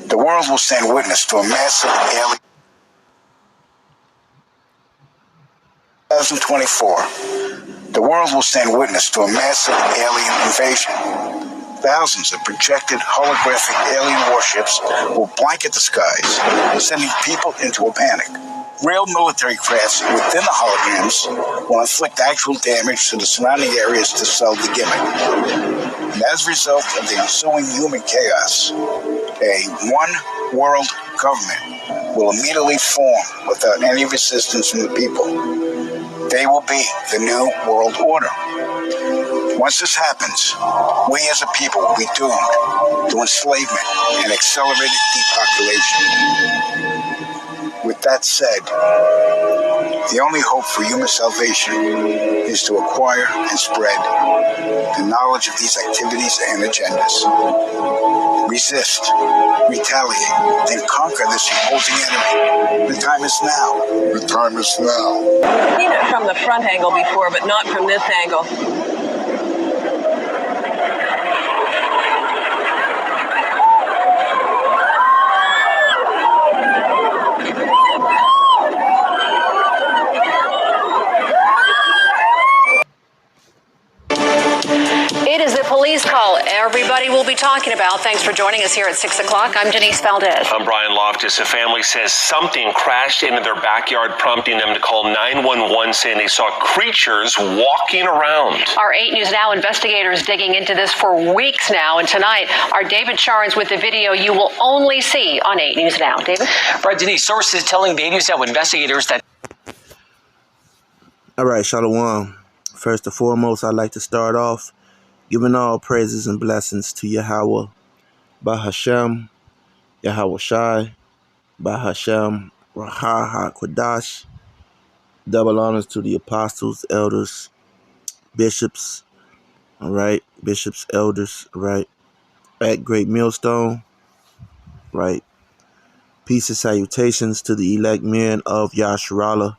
The world will stand witness to a massive alien. 2024, the world will stand witness to a massive alien invasion. Thousands of projected holographic alien warships will blanket the skies, sending people into a panic. Real military crafts within the holograms will inflict actual damage to the surrounding areas to sell the gimmick. And as a result of the ensuing human chaos, a one-world government will immediately form without any resistance from the people. They will be the new world order. Once this happens, we as a people will be doomed to enslavement and accelerated depopulation. With that said, the only hope for human salvation is to acquire and spread the knowledge of these activities and agendas. Resist, retaliate, and conquer this imposing enemy. The time is now. The time is now. I've seen it from the front angle before, but not from this angle. It is the police call everybody will be talking about. Thanks for joining us here at 6 o'clock. I'm Denise Valdez. I'm Brian Loftus. A family says something crashed into their backyard, prompting them to call 911, saying they saw creatures walking around. Our 8 News Now investigators digging into this for weeks now. And tonight, our David Charnes with the video you will only see on 8 News Now. David? Right, Denise, sources telling 8 News Now investigators that... All right, Shalom. First and foremost, I'd like to start off giving all praises and blessings to Yahweh, Bahashem, Yahweh Shai, Bahashem, Raha HaKodash. Double honors to the apostles, elders, bishops, all right, bishops, elders, all right, at Great Millstone, right. Peace and salutations to the elect men of Yasharallah,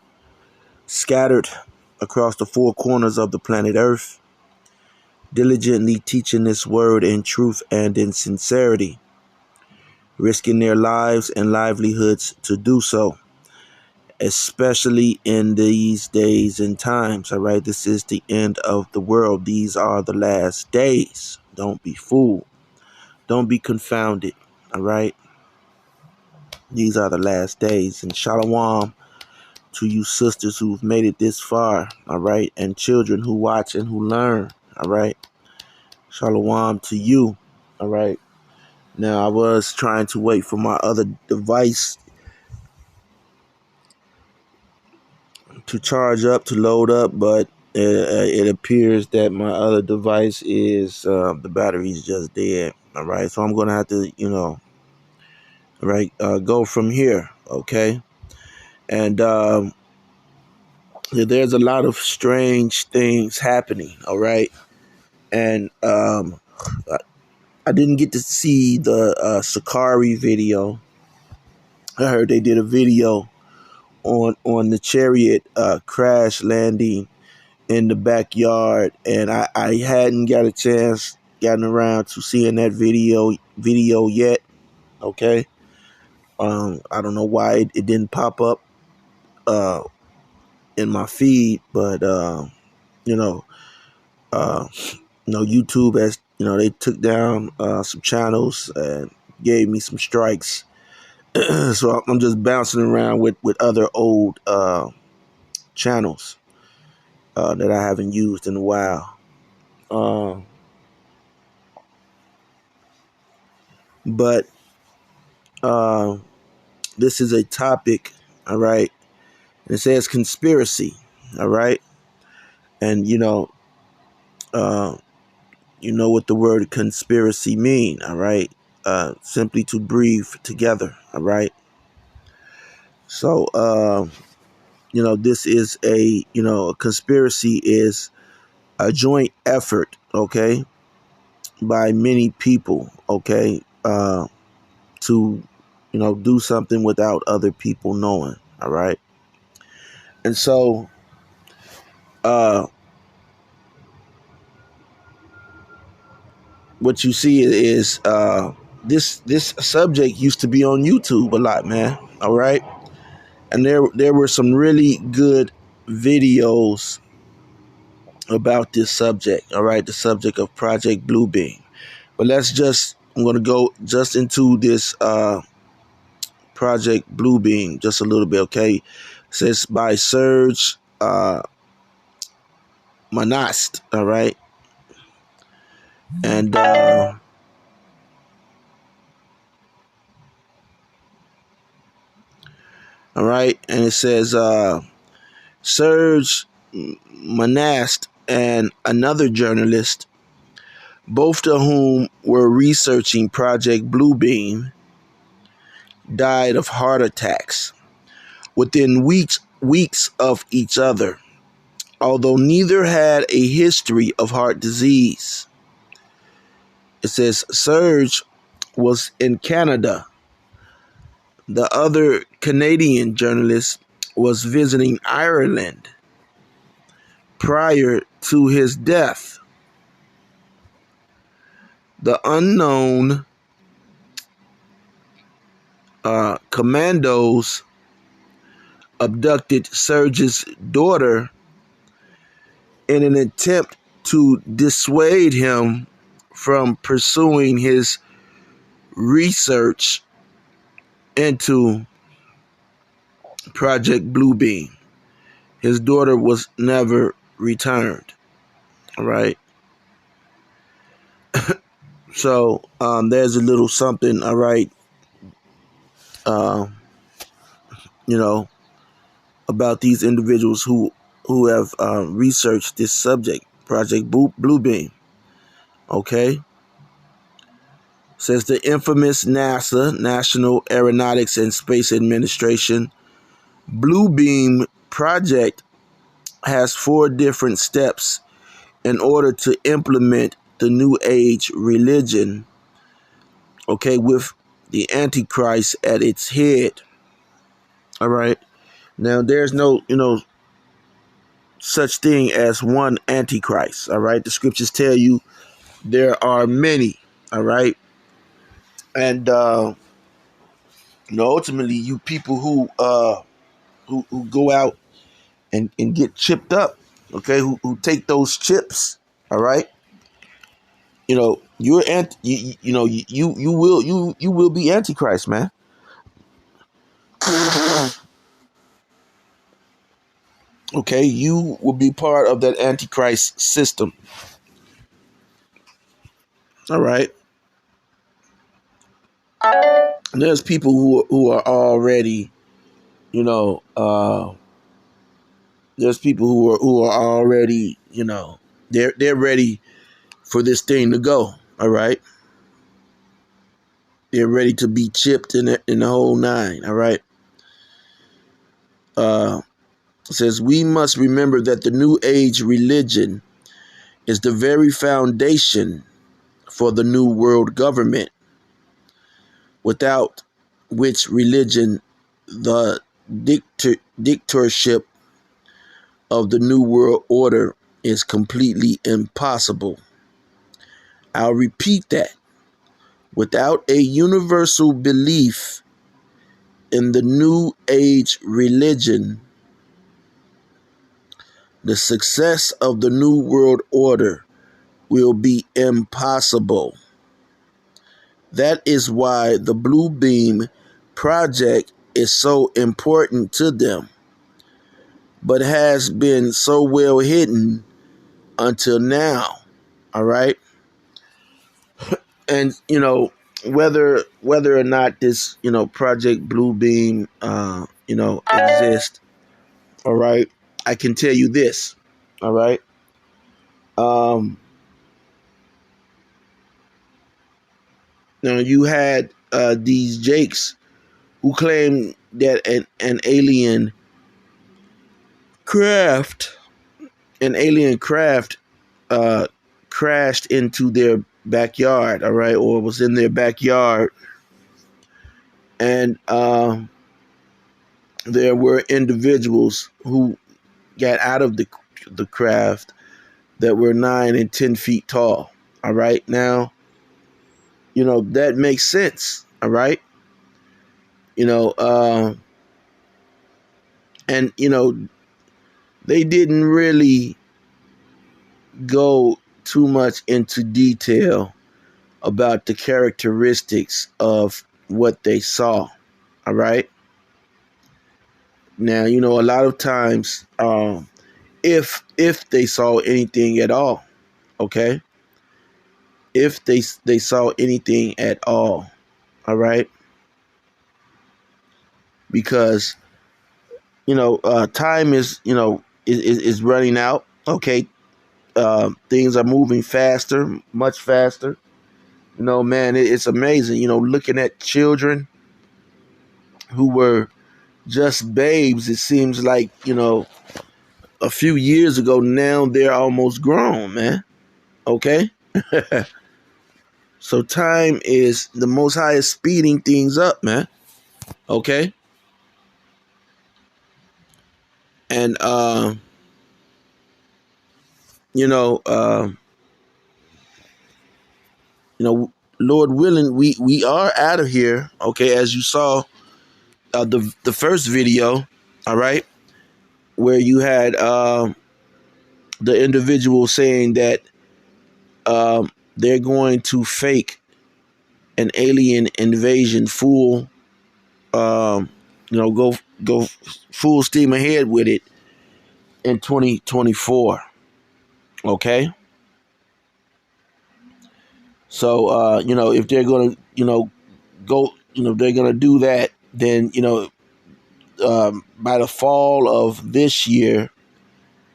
scattered across the 4 corners of the planet Earth, diligently teaching this word in truth and in sincerity, risking their lives and livelihoods to do so, especially in these days and times. All right, this is the end of the world. These are the last days. Don't be fooled. Don't be confounded. All right, these are the last days. And shalom to you sisters who've made it this far. All right, and children who watch and who learn. All right. Shalom to you. All right. Now, I was trying to wait for my other device to charge up, to load up, but it appears that my other device is, the battery's just dead. All right. So I'm going to have to, all right, go from here. Okay. And there's a lot of strange things happening. All right. And I didn't get to see the Sakari video. I heard they did a video on the chariot crash landing in the backyard, and I hadn't gotten around to seeing that video yet. Okay, I don't know why it didn't pop up in my feed, but YouTube has, they took down some channels and gave me some strikes. So I'm just bouncing around with other old channels that I haven't used in a while. But this is a topic, all right? And it says conspiracy, all right? And, you know what the word conspiracy mean, all right? Simply to breathe together, all right? So, this is a conspiracy is a joint effort, okay, by many people, okay, to, do something without other people knowing, all right? And so, what you see is this subject used to be on YouTube a lot, man. All right, and there were some really good videos about this subject. All right, the subject of Project Bluebeam. But I'm going to go just into this Project Bluebeam just a little bit, okay? It says by Serge Monast, all right? And all right, and it says Serge Monast and another journalist, both of whom were researching Project Bluebeam, died of heart attacks within weeks of each other, although neither had a history of heart disease. It says Serge was in Canada. The other Canadian journalist was visiting Ireland prior to his death. The unknown commandos abducted Serge's daughter in an attempt to dissuade him from pursuing his research into Project Bluebeam. His daughter was never returned. All right. So there's a little something, all right, about these individuals who have researched this subject, Project Bluebeam. Okay. Says the infamous NASA, National Aeronautics and Space Administration, Bluebeam project has 4 different steps in order to implement the New Age religion, okay, with the Antichrist at its head. All right. Now, there's no, such thing as one Antichrist. All right. The scriptures tell you there are many. All right. And, ultimately, you people who go out and get chipped up, okay, who take those chips, all right, you're you will be Antichrist, man. Okay, you will be part of that Antichrist system. All right. And there's people who are already, there's people who are already, they're ready for this thing to go. All right. They're ready to be chipped in the whole 9. All right. It says we must remember that the New Age religion is the very foundation for the New World government, without which religion the dictatorship of the New World Order is completely impossible. I'll repeat that. Without a universal belief in the New Age religion, the success of the New World Order will be impossible. That is why the Bluebeam project is so important to them, but has been so well hidden until now. All right. And, whether or not this, Project Bluebeam, exists, all right, I can tell you this, all right. Now you had these Jakes who claim that an alien craft crashed into their backyard, all right, or was in their backyard, and there were individuals who got out of the craft that were 9 and 10 feet tall. All right, now that makes sense. All right. And they didn't really go too much into detail about the characteristics of what they saw. All right. Now, a lot of times, if they saw anything at all, okay, if they saw anything at all right, because time is running out. Okay, things are moving faster, much faster. Man, it's amazing. Looking at children who were just babes, it seems like a few years ago. Now they're almost grown, man. Okay. So time is the Most High is speeding things up, man. Okay. And Lord willing, we are out of here. Okay, as you saw the first video, all right, where you had the individual saying that they're going to fake an alien invasion full, go full steam ahead with it in 2024. Okay. So, if they're going to, go, they're going to do that, then, by the fall of this year,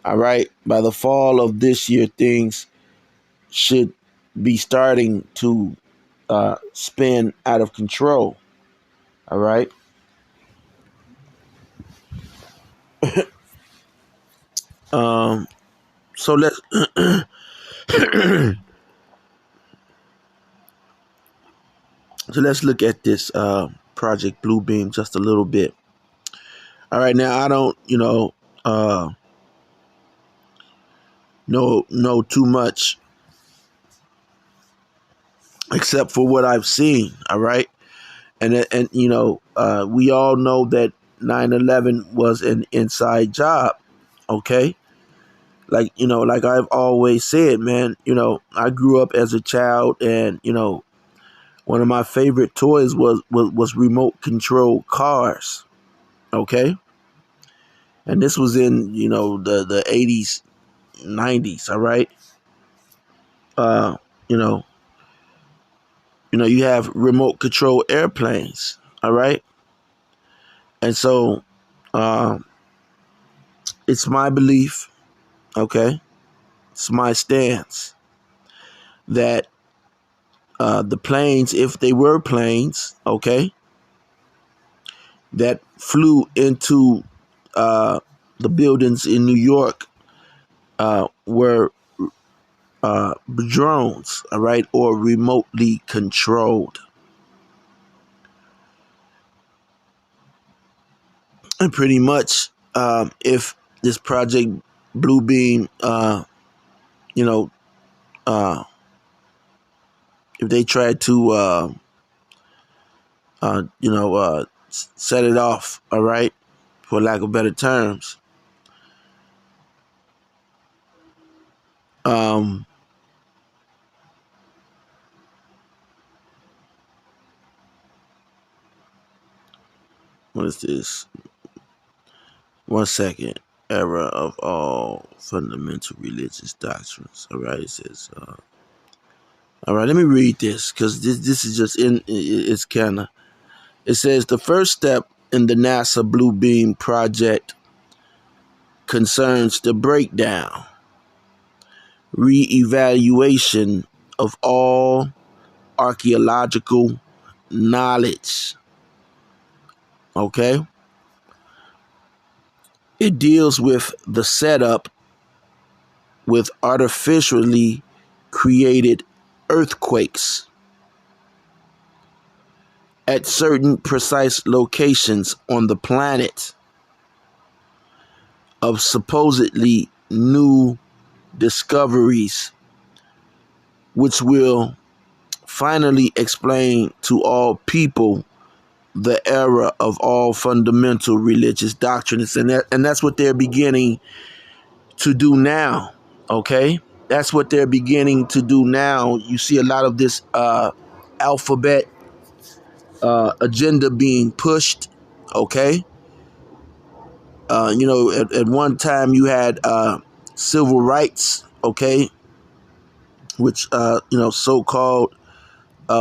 all right, by the fall of this year, things should be starting to spin out of control. All right. So let's look at this Project Bluebeam just a little bit. All right, now I don't know too much except for what I've seen. All right, and we all know that 9/11 was an inside job. Okay. Like I've always said, man, I grew up as a child, and one of my favorite toys was remote control cars. Okay. And this was in, the 80s, 90s. All right. You have remote control airplanes. All right. And so, it's my belief. Okay. It's my stance that the planes, if they were planes, okay, that flew into the buildings in New York were drones, all right, or remotely controlled. And pretty much, if this Project Bluebeam, if they tried to, set it off, all right, for lack of better terms, what is this? 1 second. Error of all fundamental religious doctrines. All right, it says. All right, let me read this because this is just it's kind of. It says the first step in the NASA Bluebeam project concerns the breakdown, re-evaluation of all archaeological knowledge. Okay. It deals with the setup with artificially created earthquakes at certain precise locations on the planet of supposedly new discoveries, which will finally explain to all people the error of all fundamental religious doctrines, and that's what they're beginning to do now. Okay, that's what they're beginning to do now. You see a lot of this alphabet agenda being pushed. Okay, at one time you had civil rights. Okay, which so-called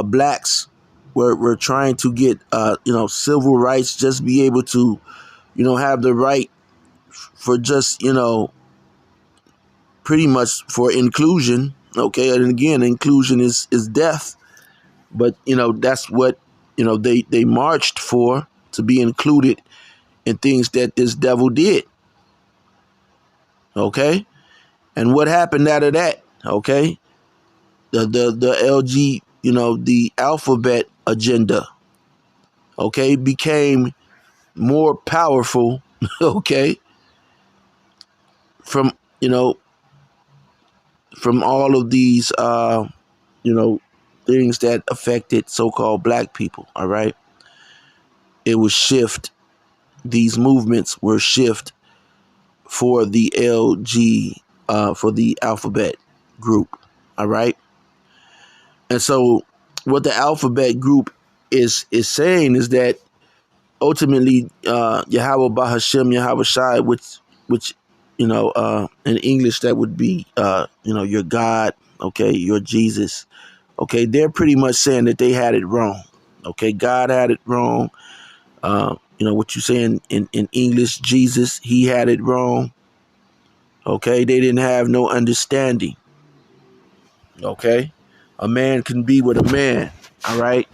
blacks were trying to get civil rights, just be able to have the right for just pretty much for inclusion. Okay, and again, inclusion is death, but that's what they marched for, to be included in things that this devil did. Okay, and what happened out of that? Okay, the LG, the alphabet agenda, okay, became more powerful, okay, from from all of these things that affected so-called black people. All right, it was shift. These movements were shift for the LG, for the alphabet group. All right, and so what the alphabet group is saying is that ultimately, Yahweh Bahashem, Yahweh Shai, which in English that would be your God, okay, your Jesus, okay. They're pretty much saying that they had it wrong. Okay, God had it wrong. What you saying in English, Jesus, he had it wrong. Okay, they didn't have no understanding. Okay, a man can be with a man. All right.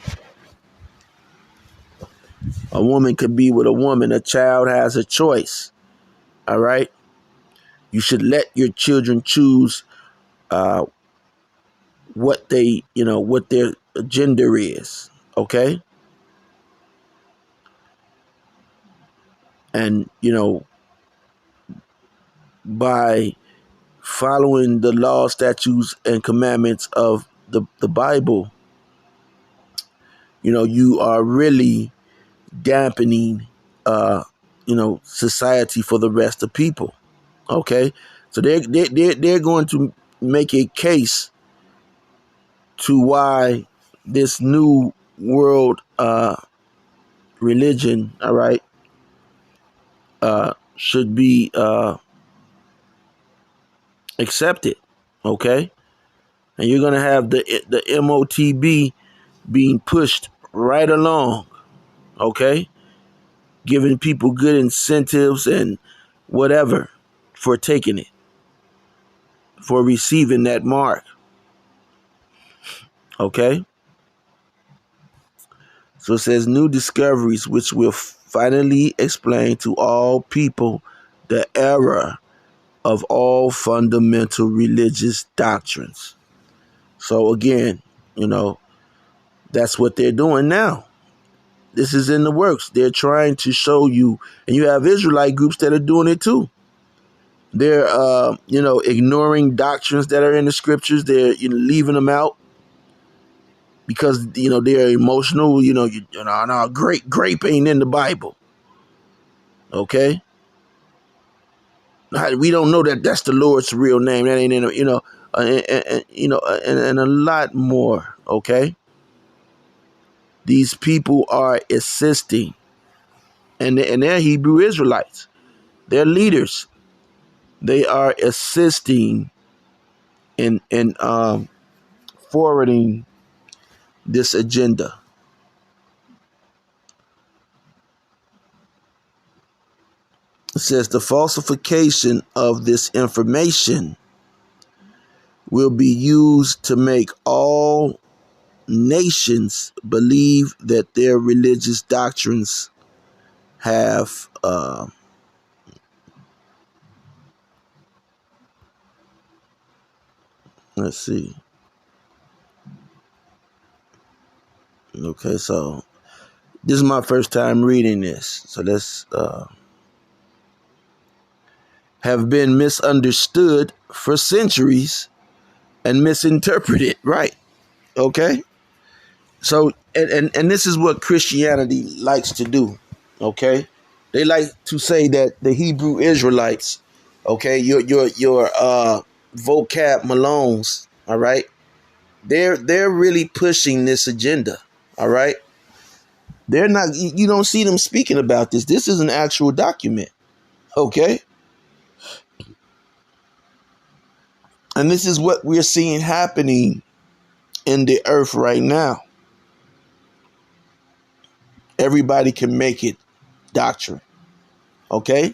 A woman could be with a woman. A child has a choice. All right. You should let your children choose what what their gender is. Okay. And, by following the law, statutes, and commandments of the Bible, you are really dampening, society for the rest of people. Okay. So they're going to make a case to why this new world religion, all right, should be accepted. Okay. And you're going to have the MOTB being pushed right along. Okay. Giving people good incentives and whatever for taking it, for receiving that mark. Okay. So it says new discoveries which will finally explain to all people the error of all fundamental religious doctrines. So again, that's what they're doing now. This is in the works. They're trying to show you, and you have Israelite groups that are doing it too. They're, ignoring doctrines that are in the scriptures. They're leaving them out because they're emotional. No, grape ain't in the Bible. Okay, we don't know that that's the Lord's real name. That ain't in and a lot more. Okay, these people are assisting, and they're Hebrew Israelites. They're leaders. They are assisting in forwarding this agenda. It says the falsification of this information will be used to make all nations believe that their religious doctrines have let's see. Okay, so this is my first time reading this. So let's have been misunderstood for centuries and misinterpreted. Right. Okay. So, and this is what Christianity likes to do, okay? They like to say that the Hebrew Israelites, okay, your vocab Malones, all right, they're really pushing this agenda, all right. They're not. You don't see them speaking about this. This is an actual document, okay. And this is what we're seeing happening in the earth right now. Everybody can make it doctrine, okay?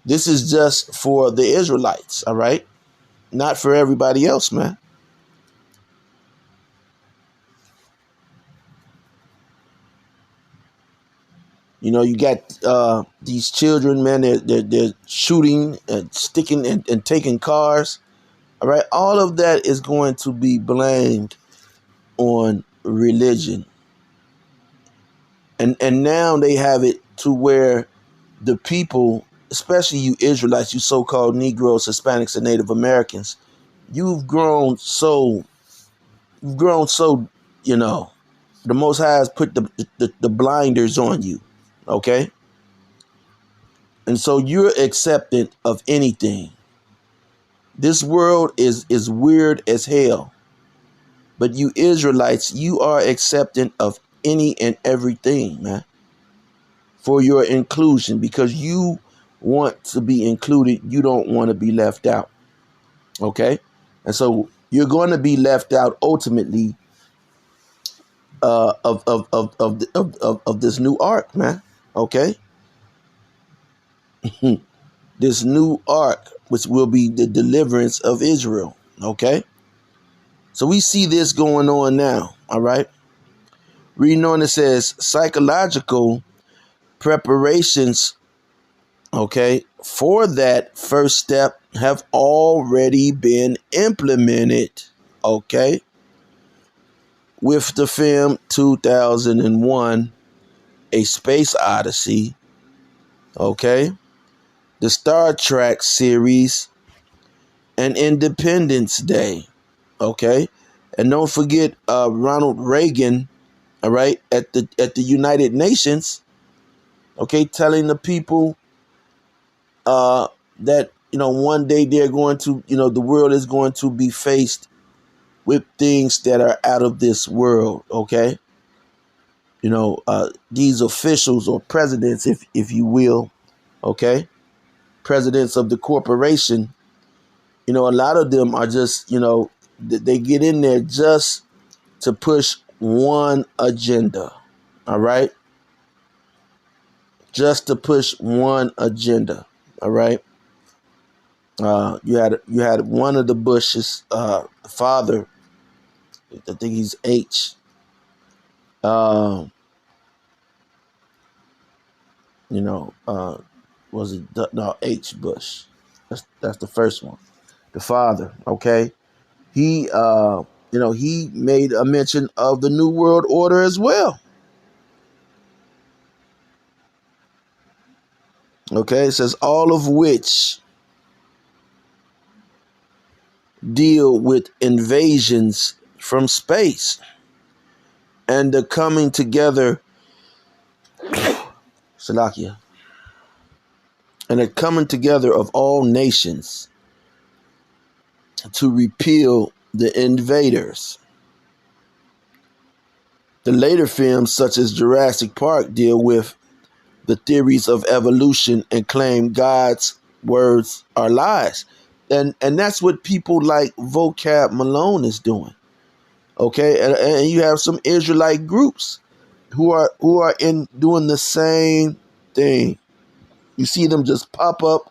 This is just for the Israelites, all right? Not for everybody else, man. You know, you got these children, man, they're shooting and sticking and taking cars, all right? All of that is going to be blamed on religion. And now they have it to where the people, especially you Israelites, you so-called Negroes, Hispanics, and Native Americans, you've grown so, you know, the Most High has put the blinders on you, okay? And so you're acceptant of anything. This world is weird as hell. But you Israelites, you are acceptant of any and everything, man, for your inclusion, because you want to be included. You don't want to be left out. Okay. And so you're going to be left out ultimately of this new ark, man. Okay. This new ark, which will be the deliverance of Israel. Okay. So we see this going on now. All right. Reading on, it says psychological preparations, okay, for that first step have already been implemented, okay, with the film 2001, A Space Odyssey, okay, the Star Trek series, and Independence Day, okay, and don't forget Ronald Reagan, all right, at the United Nations, okay, telling the people that, you know, one day they're going to, you know, the world is going to be faced with things that are out of this world, okay? You know, these officials or presidents, if you will, okay? Presidents of the corporation, you know, a lot of them are just, you know, they get in there just to push one agenda, all right? Just to push one agenda, all right? You had one of the Bushes, father, I think he's H. You know, was it no H. Bush? That's the first one, the father. Okay, he you know, he made a mention of the New World Order as well. Okay, it says all of which deal with invasions from space and the coming together, Salakia, and the coming together of all nations to repel the invaders. The later films, such as Jurassic Park, deal with the theories of evolution and claim God's words are lies. And that's what people like Vocab Malone is doing. Okay, and you have some Israelite groups who are in doing the same thing. You see them just pop up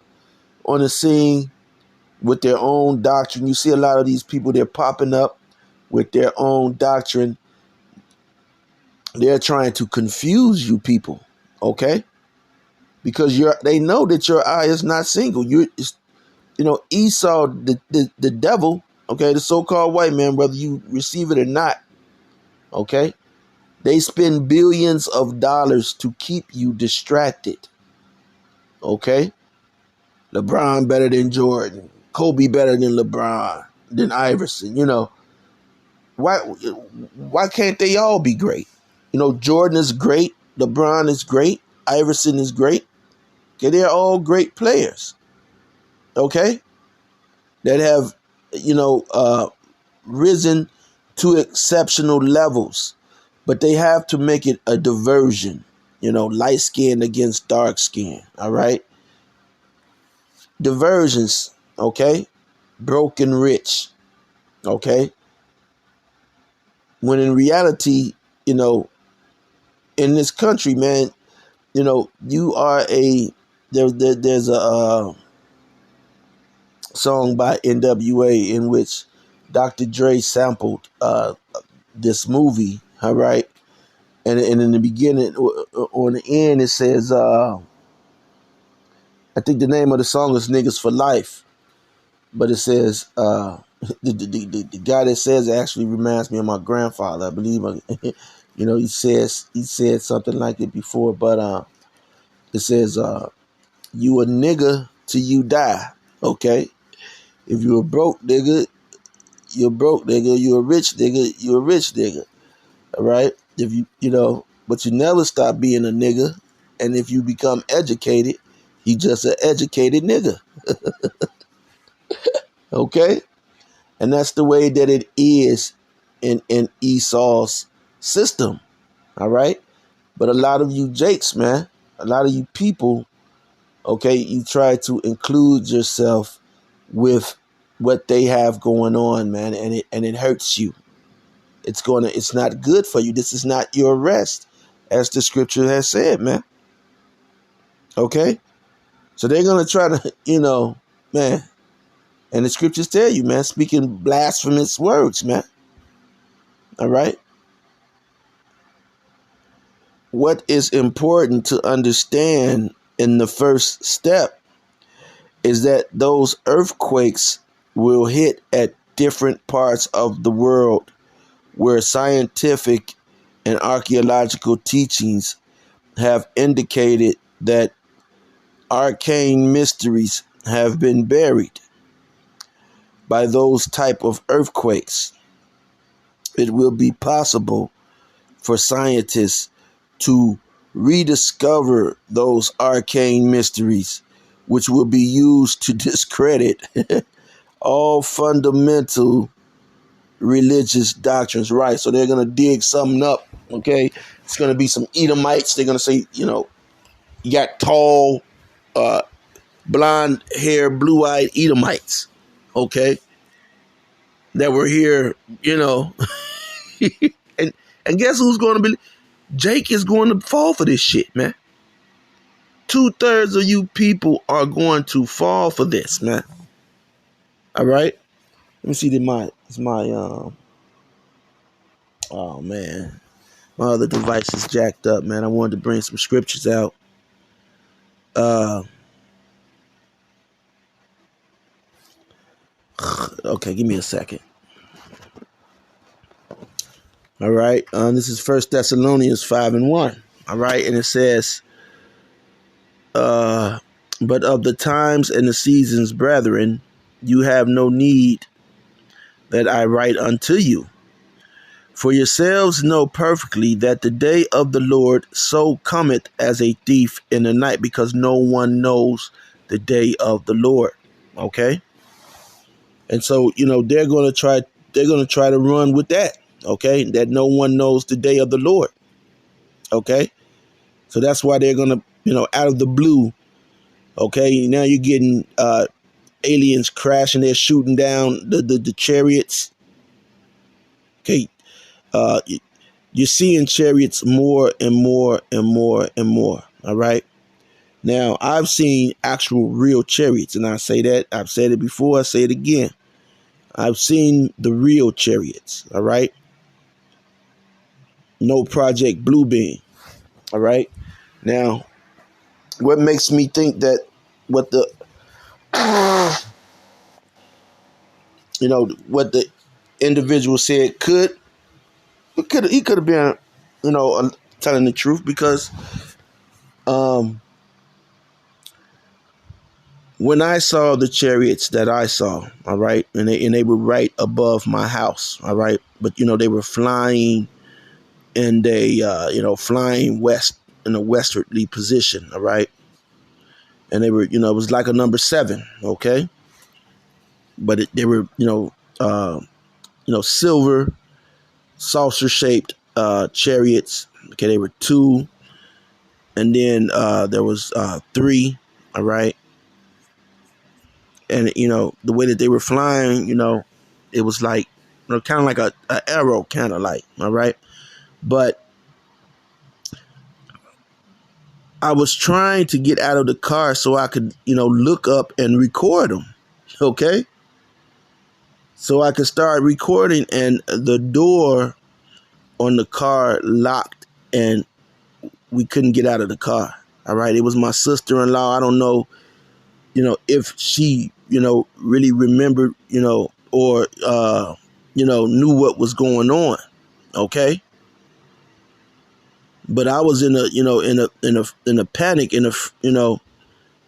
on the scene with their own doctrine. You see a lot of these people, they're popping up with their own doctrine. They're trying to confuse you people, okay? Because they know that your eye is not single. You know, Esau, the devil, okay, the so-called white man, whether you receive it or not, okay, they spend billions of dollars to keep you distracted, okay? LeBron better than Jordan. Kobe better than LeBron, than Iverson, you know. Why can't they all be great? You know, Jordan is great, LeBron is great, Iverson is great. Okay, they're all great players. Okay, that have, you know, risen to exceptional levels, but they have to make it a diversion. You know, light skin against dark skin. All right, diversions. Okay, broke and rich. Okay, when in reality, you know, in this country, man, you know, you are there's a song by NWA in which Dr. Dre sampled this movie, all right? And in the beginning, on the end, it says, I think the name of the song is Niggas for Life, but it says, the guy that says it actually reminds me of my grandfather, I believe. You know, he said something like it before, but it says, you a nigga till you die, okay? If you a broke nigga, you're broke nigga. You a rich nigga, you a rich nigga. All right? If you know, but you never stop being a nigga. And if you become educated, you just an educated nigga. Okay? And that's the way that it is in Esau's system. All right? But a lot of you jakes, man, a lot of you people, okay, you try to include yourself with what they have going on, man, and it hurts you. It's not good for you. This is not your rest, as the scripture has said, man. Okay? So they're gonna try to, you know, man, and the scriptures tell you, man, speaking blasphemous words, man. All right? What is important to understand in the first step is that those earthquakes will hit at different parts of the world where scientific and archaeological teachings have indicated that arcane mysteries have been buried by those type of earthquakes. It will be possible for scientists to rediscover those arcane mysteries, which will be used to discredit all fundamental religious doctrines, right? So they're going to dig something up, okay? It's going to be some Edomites. They're going to say, you know, you got tall, blonde hair, blue-eyed Edomites, okay, that were here, you know. and guess who's going to be? Jake is going to fall for this shit, man. 2/3 of you people are going to fall for this, man. All right? Let me see oh man, my other device is jacked up, man. I wanted to bring some scriptures out. Okay, give me a second. All right, this is 1 Thessalonians 5:1. All right, and it says, but of the times and the seasons, brethren, you have no need that I write unto you. For yourselves know perfectly that the day of the Lord so cometh as a thief in the night, because no one knows the day of the Lord. Okay? And so, you know, they're gonna try to run with that, okay? That no one knows the day of the Lord. Okay? So that's why they're gonna, you know, out of the blue, okay, now you're getting aliens crashing, they're shooting down the chariots. Okay. You're seeing chariots more and more and more and more. All right. Now, I've seen actual real chariots, and I say that, I've said it before, I say it again. I've seen the real chariots. All right. No Project Bluebeam. All right. Now, what makes me think that what the, you know, what the individual said he could have been, you know, telling the truth, because when I saw the chariots that I saw, all right, and they were right above my house, all right, but they were flying in flying west in a westwardly position, all right, and they were, it was like a number 7, okay, but they were, silver saucer shaped chariots, okay, they were 2, and then there was 3, all right. And the way that they were flying, it was like kind of like a arrow, kind of like, all right. But I was trying to get out of the car so I could look up and record them, okay, so I could start recording, and the door on the car locked and we couldn't get out of the car, all right. It was my sister-in-law. I don't know if she really remembered, or knew what was going on, okay. But I was in a panic,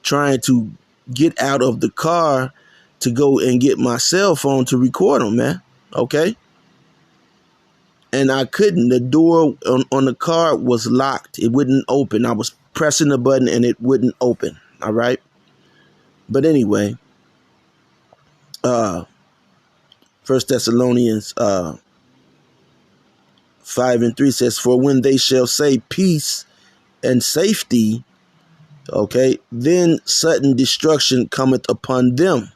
trying to get out of the car to go and get my cell phone to record them, man, okay. And I couldn't. The door on the car was locked. It wouldn't open. I was pressing the button and it wouldn't open, all right. But anyway, 1 Thessalonians 5:3 says, "For when they shall say peace and safety, okay, then sudden destruction cometh upon them,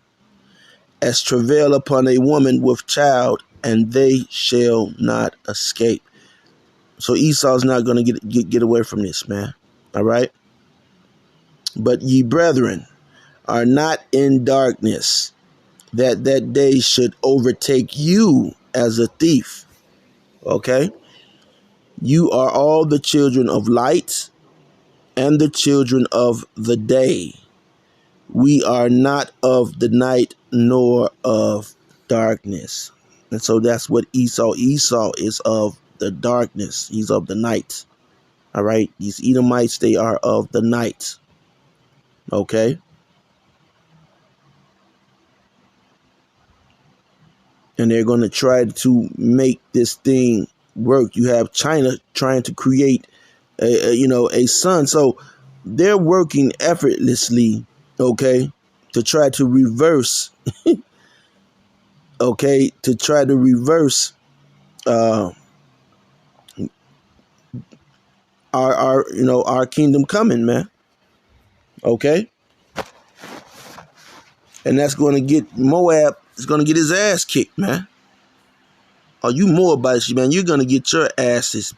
as travail upon a woman with child, and they shall not escape." So Esau's not going to get away from this, man. All right. "But ye brethren are not in darkness, that day should overtake you as a thief." Okay. "You are all the children of light and the children of the day. We are not of the night nor of darkness." And so that's what Esau is of the darkness. He's of the night. All right. These Edomites, they are of the night. Okay. And they're going to try to make this thing work. You have China trying to create a sun. So they're working effortlessly, okay, to try to reverse, okay, to try to reverse our kingdom coming, man. Okay. And that's going to get Moab is going to get his ass kicked, man. Are you Moabites, man? You're going to get your asses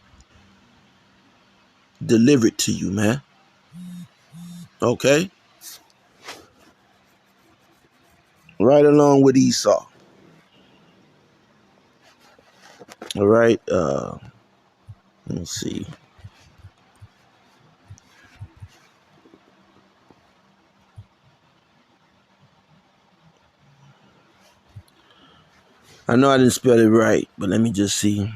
delivered to you, man. Okay. Right along with Esau. All right. Let me see. I know I didn't spell it right, but let me just see.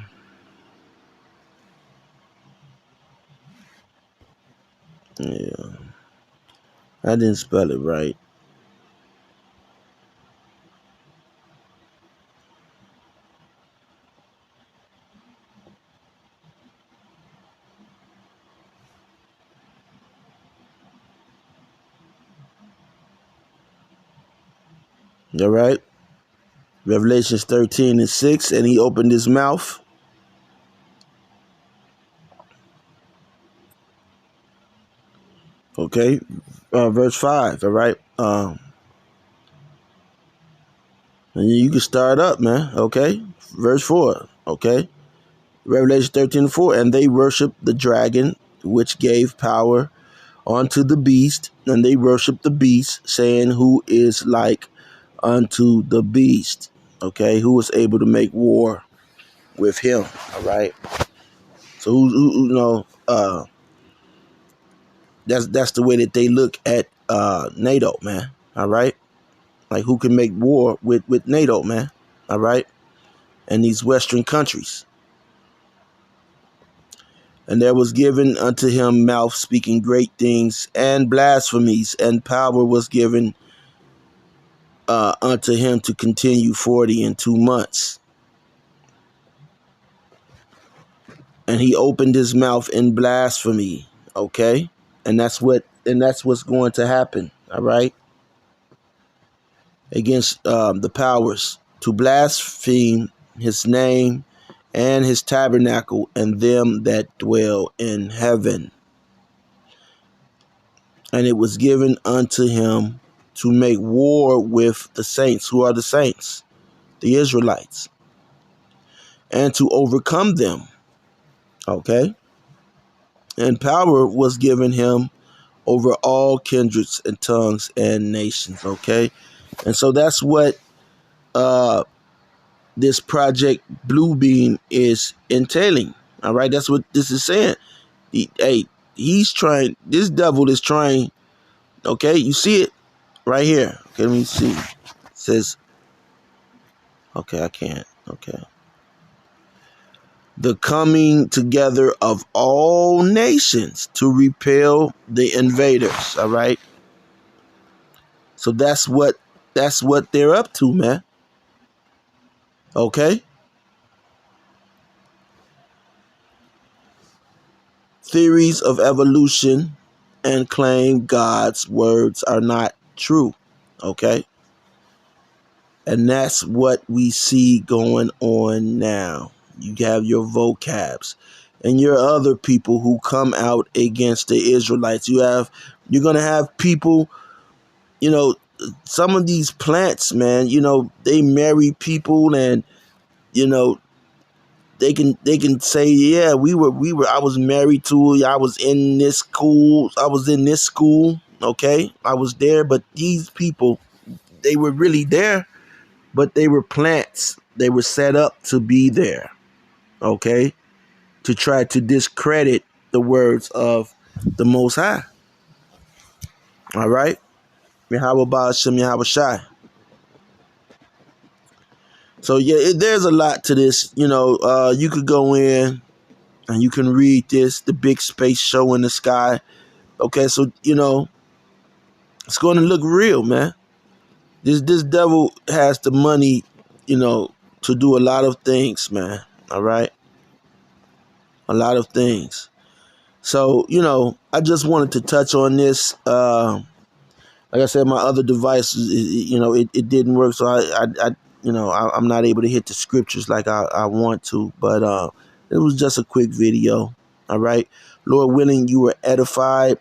Yeah. I didn't spell it right. All right. Revelations 13:6, and he opened his mouth. Okay. Verse 5. All right. And you can start up, man. Okay. Verse 4. Okay. Revelation 13:4, and they worshiped the dragon, which gave power unto the beast, and they worshiped the beast, saying, "Who is like unto the beast?" Okay, who was able to make war with him? All right. So that's the way that they look at NATO, man. All right, like who can make war with NATO, man? All right, and these Western countries. "And there was given unto him mouth speaking great things and blasphemies, and power was given unto him to continue 40 and 2 months. And he opened his mouth in blasphemy. Okay? And that's what's going to happen. All right? Against the powers, to blaspheme his name and his tabernacle and them that dwell in heaven. And it was given unto him to make war with the saints. Who are the saints? The Israelites. And to overcome them. Okay? And power was given him over all kindreds and tongues and nations. Okay? And so that's what this Project Bluebeam is entailing. All right? That's what this is saying. He's trying, this devil is trying, okay? You see it right here. Okay, let me see. It says, okay, I can't. Okay. The coming together of all nations to repel the invaders. All right. So that's what they're up to, man. Okay. Theories of evolution and claim God's words are not true. Okay. And that's what we see going on now. You have your vocabs and your other people who come out against the Israelites. You're going to have people, some of these plants, man, they marry people, and, they can say, yeah, I was married to, I was in this school. Okay. I was there, but these people, they were really there, but they were plants. They were set up to be there. Okay, to try to discredit the words of the Most High. All right, Yahweh Ba'ashem Yahweh Shai. So yeah, there's a lot to this. You could go in and you can read this, the big space show in the sky. Okay, so it's going to look real, man. This devil has the money, to do a lot of things, man. All right. A lot of things. So, I just wanted to touch on this. Like I said, my other device, it didn't work. So I'm not able to hit the scriptures like I want to. But it was just a quick video. All right. Lord willing, you were edified.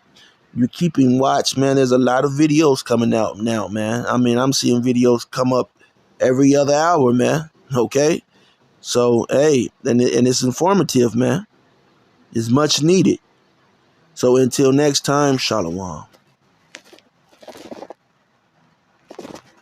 You're keeping watch, man. There's a lot of videos coming out now, man. I mean, I'm seeing videos come up every other hour, man. Okay. So, hey, and it's informative, man. Is much needed. So until next time, Shalom.